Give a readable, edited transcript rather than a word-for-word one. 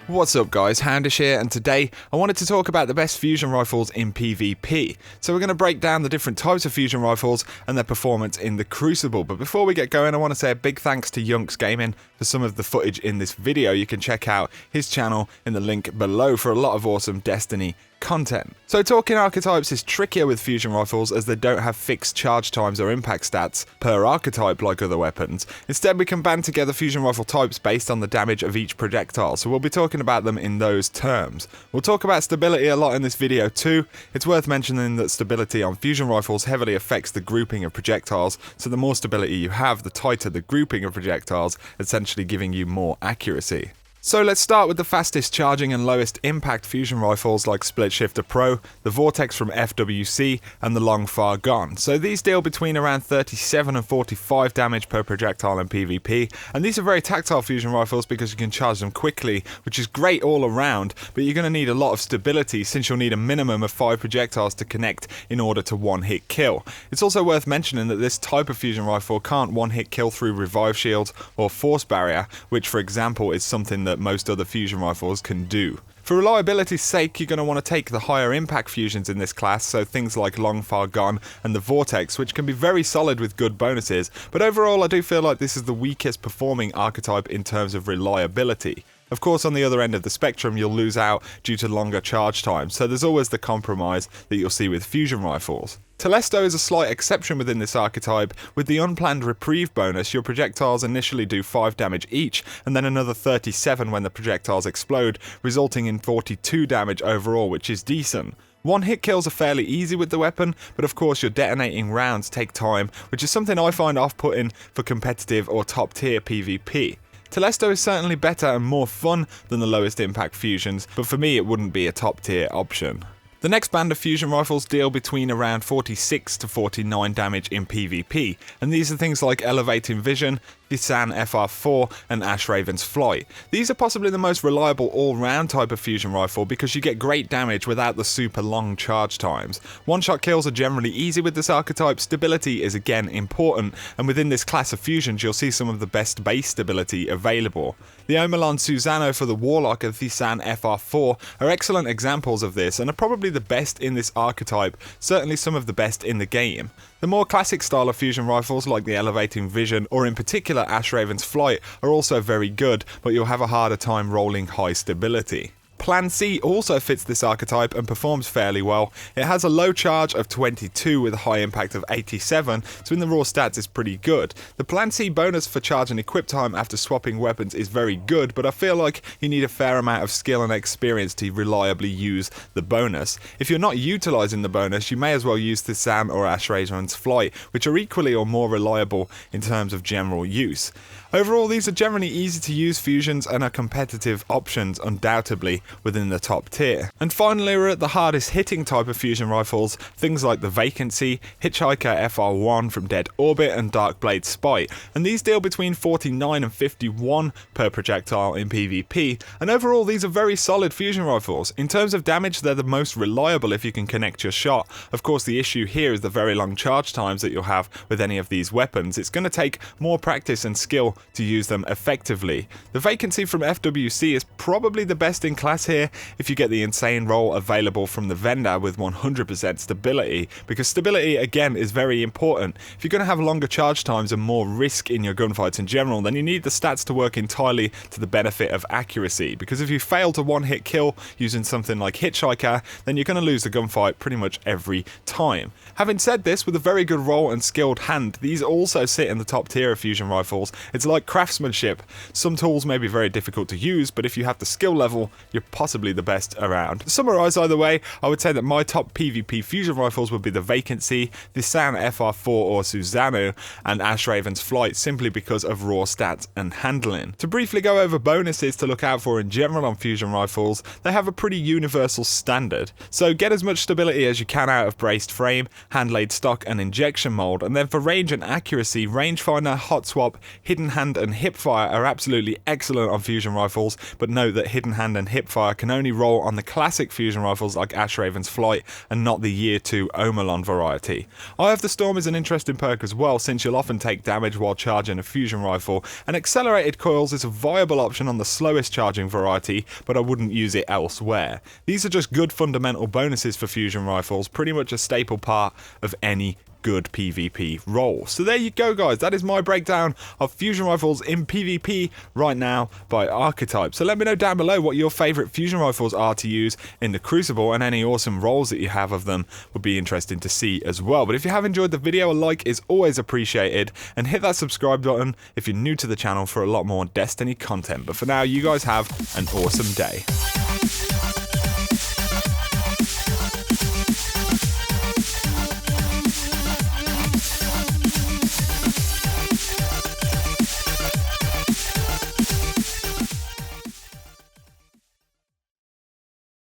What's up guys, XHOUNDISHx here, and today I wanted to talk about the best fusion rifles in PvP. So we're going to break down the different types of fusion rifles and their performance in the Crucible. But before we get going, I want to say a big thanks to xHOUNDISHx Gaming for some of the footage in this video. You can check out his channel in the link below for a lot of awesome Destiny content. So talking archetypes is trickier with fusion rifles as they don't have fixed charge times or impact stats per archetype like other weapons. Instead we can band together fusion rifle types based on the damage of each projectile, so we'll be talking about them in those terms. We'll talk about stability a lot in this video too. It's worth mentioning that stability on fusion rifles heavily affects the grouping of projectiles, so the more stability you have, the tighter the grouping of projectiles, essentially giving you more accuracy. So let's start with the fastest charging and lowest impact fusion rifles like Split Shifter Pro, the Vortex from FWC, and the Long Far Gone. So these deal between around 37 and 45 damage per projectile in PvP, and these are very tactile fusion rifles because you can charge them quickly, which is great all around, but you're going to need a lot of stability since you'll need a minimum of 5 projectiles to connect in order to one-hit kill. It's also worth mentioning that this type of fusion rifle can't one-hit kill through revive shields or force barrier, which for example is something that most other fusion rifles can do. For reliability's sake, you're going to want to take the higher impact fusions in this class, so things like Long Far Gone and the Vortex, which can be very solid with good bonuses, but overall I do feel like this is the weakest performing archetype in terms of reliability. Of course, on the other end of the spectrum, you'll lose out due to longer charge times, so there's always the compromise that you'll see with fusion rifles. Telesto is a slight exception within this archetype. With the unplanned reprieve bonus, your projectiles initially do 5 damage each, and then another 37 when the projectiles explode, resulting in 42 damage overall, which is decent. One-hit kills are fairly easy with the weapon, but of course your detonating rounds take time, which is something I find off-putting for competitive or top-tier PvP. Telesto is certainly better and more fun than the lowest impact fusions, but for me it wouldn't be a top tier option. The next band of fusion rifles deal between around 46 to 49 damage in PvP, and these are things like Elevating Vision, Thisan FR4 and Ash Raven's Flight. These are possibly the most reliable all-round type of fusion rifle because you get great damage without the super long charge times. One-shot kills are generally easy with this archetype, stability is again important, and within this class of fusions you'll see some of the best base stability available. The Omelon Susano for the Warlock and Thisan FR4 are excellent examples of this and are probably the best in this archetype, certainly some of the best in the game. The more classic style of fusion rifles like the Elevating Vision or in particular Ash Raven's Flight are also very good, but you'll have a harder time rolling high stability. Plan C also fits this archetype and performs fairly well. It has a low charge of 22 with a high impact of 87, so in the raw stats it's pretty good. The Plan C bonus for charge and equip time after swapping weapons is very good, but I feel like you need a fair amount of skill and experience to reliably use the bonus. If you're not utilising the bonus, you may as well use Thisan or Ash Raven's Flight, which are equally or more reliable in terms of general use. Overall, these are generally easy to use fusions and are competitive options undoubtedly within the top tier. And finally, we're at the hardest hitting type of fusion rifles, things like the Vacancy, Hitchhiker FR1 from Dead Orbit and Darkblade Spite, and these deal between 49 and 51 per projectile in PvP, and overall these are very solid fusion rifles. In terms of damage, they're the most reliable if you can connect your shot. Of course, the issue here is the very long charge times that you'll have with any of these weapons. It's going to take more practice and skill to use them effectively. The Vacancy from FWC is probably the best in class here if you get the insane roll available from the vendor with 100% stability, because stability again is very important. If you're going to have longer charge times and more risk in your gunfights in general, then you need the stats to work entirely to the benefit of accuracy, because if you fail to one-hit kill using something like Hitchhiker, then you're going to lose the gunfight pretty much every time. Having said this, with a very good roll and skilled hand, these also sit in the top tier of fusion rifles. It's like craftsmanship. Some tools may be very difficult to use, but if you have the skill level, you're possibly the best around. To summarise either way, I would say that my top PvP fusion rifles would be the Vacancy, the Thisan FR4 or Susano, and Ash Raven's Flight, simply because of raw stats and handling. To briefly go over bonuses to look out for in general on fusion rifles, they have a pretty universal standard. So get as much stability as you can out of braced frame, hand-laid stock and injection mold, and then for range and accuracy, rangefinder, hot swap, hidden hand and hipfire are absolutely excellent on fusion rifles, but note that hidden hand and hipfire modifier can only roll on the classic fusion rifles like Ash Raven's Flight and not the Year 2 Omelon variety. Eye of the Storm is an interesting perk as well, since you'll often take damage while charging a fusion rifle, and Accelerated Coils is a viable option on the slowest charging variety, but I wouldn't use it elsewhere. These are just good fundamental bonuses for fusion rifles, pretty much a staple part of any good PvP role. So there you go, guys, that is my breakdown of fusion rifles in PvP right now by archetype. So let me know down below what your favourite fusion rifles are to use in the Crucible, and any awesome roles that you have of them would be interesting to see as well. But if you have enjoyed the video, a like is always appreciated, and hit that subscribe button if you're new to the channel for a lot more Destiny content. But for now, you guys have an awesome day.